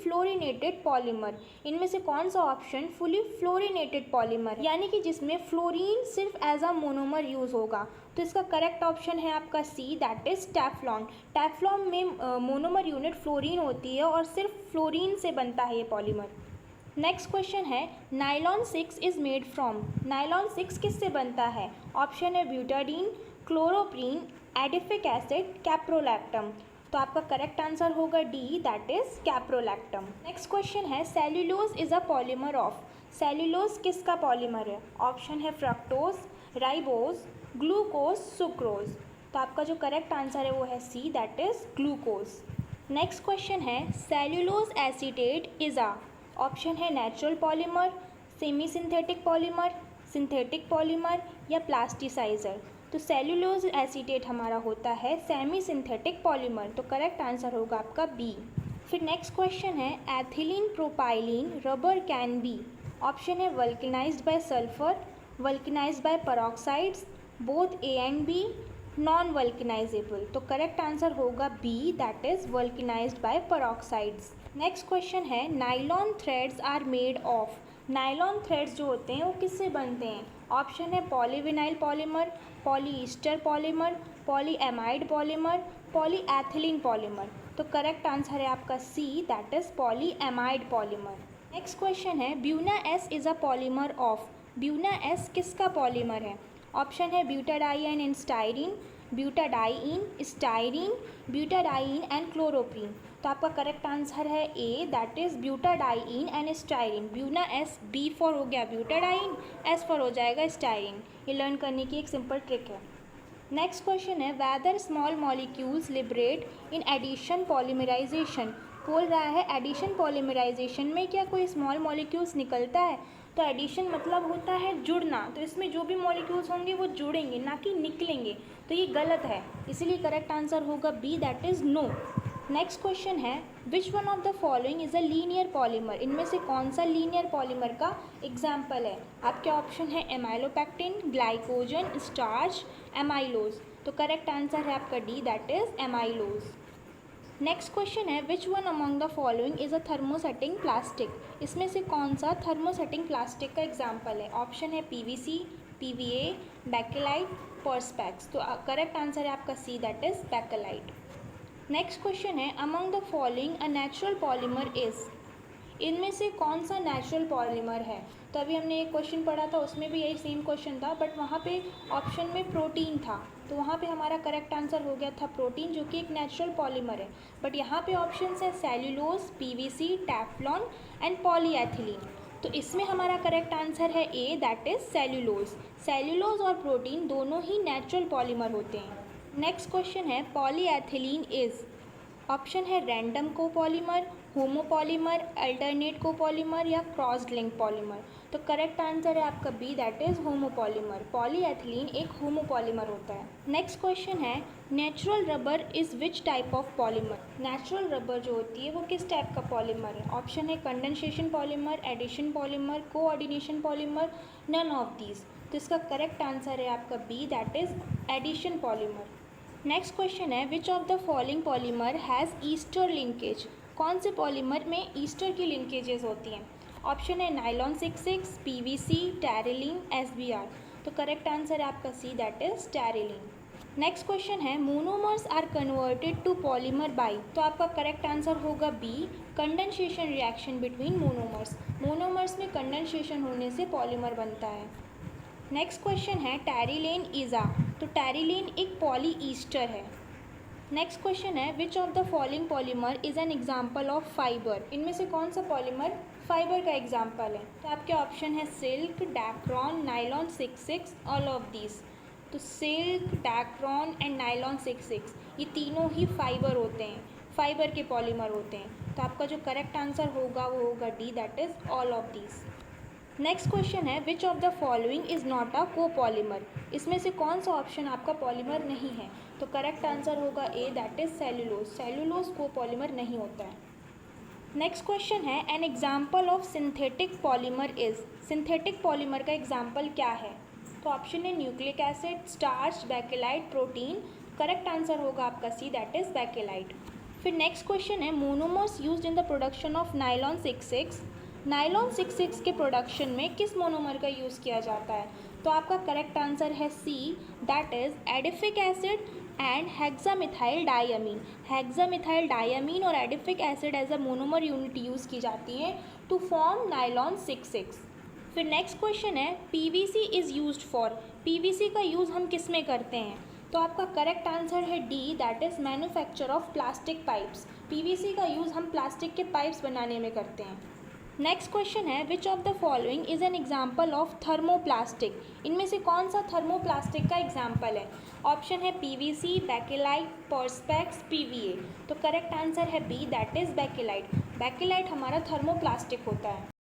Fluorinated polymer. इनमें से कौन सा ऑप्शन फुली फ्लोरिनेटेड पॉलीमर, यानी कि जिसमें फ्लोरीन सिर्फ एज अ मोनोमर यूज़ होगा? तो इसका करेक्ट ऑप्शन है आपका सी, दैट इज टेफ्लॉन। टेफ्लॉन में मोनोमर यूनिट फ्लोरीन होती है और सिर्फ फ्लोरीन से बनता है ये पॉलीमर। नेक्स्ट क्वेश्चन है, nylon 6 is made from. Nylon 6 किससे बनता है? ऑप्शन है butadiene, chloroprene, adipic acid, caprolactam. तो आपका करेक्ट आंसर होगा D, that is caprolactam. Next question है, cellulose is a polymer of. Cellulose किसका पॉलीमर है? ऑप्शन है फ्रक्टोज, राइबोज, ग्लूकोज, सुक्रोज। तो आपका जो करेक्ट आंसर है वो है C, that is glucose. Next question है, cellulose acetate is a. Option है natural polymer, semi synthetic polymer, synthetic polymer या प्लास्टिसाइजर। तो सेल्यूलोज एसीटेट हमारा होता है सेमी सिंथेटिक पॉलीमर। तो करेक्ट आंसर होगा आपका बी। फिर नेक्स्ट क्वेश्चन है, ethylene propylene rubber can be. Option है vulcanised by sulphur, vulcanised by peroxides, both A and B, non vulcanisable. तो करेक्ट आंसर होगा B, that is vulcanised by peroxides. Next question है, nylon threads are made of. Nylon threads जो होते हैं वो किससे बनते हैं? ऑप्शन है polyvinyl polymer, polyester polymer, polyamide polymer, polyethylene polymer. तो करेक्ट आंसर है आपका सी, that is polyamide polymer. Next question है, buna S is a polymer of. Buna S किसका पॉलीमर है? ऑप्शन है butadiene and styrene, butadiene, styrene, butadiene and chloroprene. तो आपका correct answer है A, that is butadiene and styrene. Buna S, B for हो गया butadiene, S for हो जाएगा स्टाइरीन। ये लर्न करने की एक सिंपल ट्रिक है। नेक्स्ट क्वेश्चन है, whether small molecules liberate in addition polymerisation. बोल रहा है एडिशन पॉलीमराइजेशन में क्या कोई स्मॉल मॉलिक्यूल्स निकलता है? तो एडिशन मतलब होता है जुड़ना, तो इसमें जो भी मॉलिक्यूल्स होंगे वो जुड़ेंगे ना कि निकलेंगे। तो ये गलत है, इसीलिए करेक्ट आंसर होगा B, that is no. Next question है, which one of the following is a linear polymer. इनमें से कौन सा लीनियर पॉलीमर का एग्जाम्पल है? आपके ऑप्शन है एमाइलोपेक्टिन, ग्लाइकोजन, स्टार्च, एमाइलोज। तो करेक्ट आंसर है आपका D, that is amylose. Next question है, which one among the following is a thermosetting plastic. इसमें से कौन सा थर्मोसेटिंग प्लास्टिक का एग्जाम्पल है? ऑप्शन है पीवीसी, पीवीए, बैकेलाइट, पर्सपैक्स। तो करेक्ट आंसर है आपका सी, that is bakelite. Next question है, among the following a natural polymer is. इनमें से कौन सा नेचुरल पॉलीमर है? तो अभी हमने एक क्वेश्चन पढ़ा था, उसमें भी यही सेम क्वेश्चन था, बट वहाँ पे ऑप्शन में प्रोटीन था, तो वहाँ पे हमारा करेक्ट आंसर हो गया था प्रोटीन, जो कि एक नेचुरल पॉलीमर है। बट यहाँ पे ऑप्शन है cellulose, PVC, Teflon and polyethylene. तो इसमें हमारा करेक्ट आंसर है A, that is cellulose. Cellulose और प्रोटीन दोनों ही नेचुरल पॉलीमर होते हैं। नेक्स्ट क्वेश्चन है, पॉलीएथिलीन इज। ऑप्शन है random copolymer, homopolymer, alternate copolymer या क्रॉस्ड लिंक पॉलीमर। तो करेक्ट आंसर है आपका B, that is homopolymer. Polyethylene एक होमोपॉलीमर होता है। नेक्स्ट क्वेश्चन है, natural rubber is which type of polymer. Natural rubber जो होती है वो किस टाइप का पॉलीमर है? ऑप्शन है condensation polymer, addition polymer, coordination polymer, none of these. तो इसका करेक्ट आंसर है आपका B, that is addition polymer. Next question है, which of the following polymer has ester linkage. कौन से पॉलीमर में ईस्टर की लिंकेजेस होती हैं? ऑप्शन है नाइलॉन 66, पीवीसी, टेरिलीन, एसबीआर। तो करेक्ट आंसर है आपका सी, that is terylene. Next question है, monomers are converted to polymer by. तो आपका करेक्ट आंसर होगा B, condensation reaction between monomers. Monomers में कंडेंसेशन होने से पॉलीमर बनता है। नेक्स्ट क्वेश्चन है, टेरिलीन इज़ा। तो टेरिलीन एक पॉली ईस्टर है। नेक्स्ट क्वेश्चन है, which of the following polymer is an example of fibre. इनमें से कौन सा पॉलीमर फाइबर का एग्जाम्पल है? तो आपके ऑप्शन है silk, Dacron, nylon 66, all of these. तो सिल्क, डैक्रॉन एंड नाइलॉन 66 ये तीनों ही फाइबर होते हैं, फाइबर के पॉलीमर होते हैं। तो आपका जो करेक्ट आंसर होगा वो होगा D, that is all of these. Next question है, which of the following is not a copolymer. इसमें से कौन सा ऑप्शन आपका पॉलीमर नहीं है? तो करेक्ट आंसर होगा A, that is cellulose. Cellulose copolymer नहीं होता है। नेक्स्ट क्वेश्चन है, an example of synthetic polymer is. Synthetic polymer का एग्जाम्पल क्या है? तो ऑप्शन है nucleic acid, starch, bakelite, protein. Correct answer होगा आपका सी, दैट इज बैकेलाइट। फिर नेक्स्ट क्वेश्चन है monomers used in the production of nylon 66। Nylon 66 के प्रोडक्शन में किस मोनोमर का यूज़ किया जाता है? तो आपका करेक्ट आंसर है C, that is adipic acid and hexamethylene diamine. Hexamethylene diamine और adipic acid as a monomer unit use की जाती है टू फॉर्म नायलॉन 66। फिर नेक्स्ट क्वेश्चन है PVC is used for. PVC का यूज़ हम किस में करते हैं? तो आपका करेक्ट आंसर है D, that is manufacture of plastic pipes. PVC का यूज़ हम प्लास्टिक के पाइप्स बनाने में करते हैं। नेक्स्ट क्वेश्चन है which of the following is an example of thermoplastic. इनमें से कौन सा थर्मोप्लास्टिक का एग्जाम्पल है? ऑप्शन है पीवीसी, बैकेलाइट, पर्सपेक्स, पीवीए। तो करेक्ट आंसर है B, that is bakelite. Bakelite हमारा थर्मोप्लास्टिक होता है।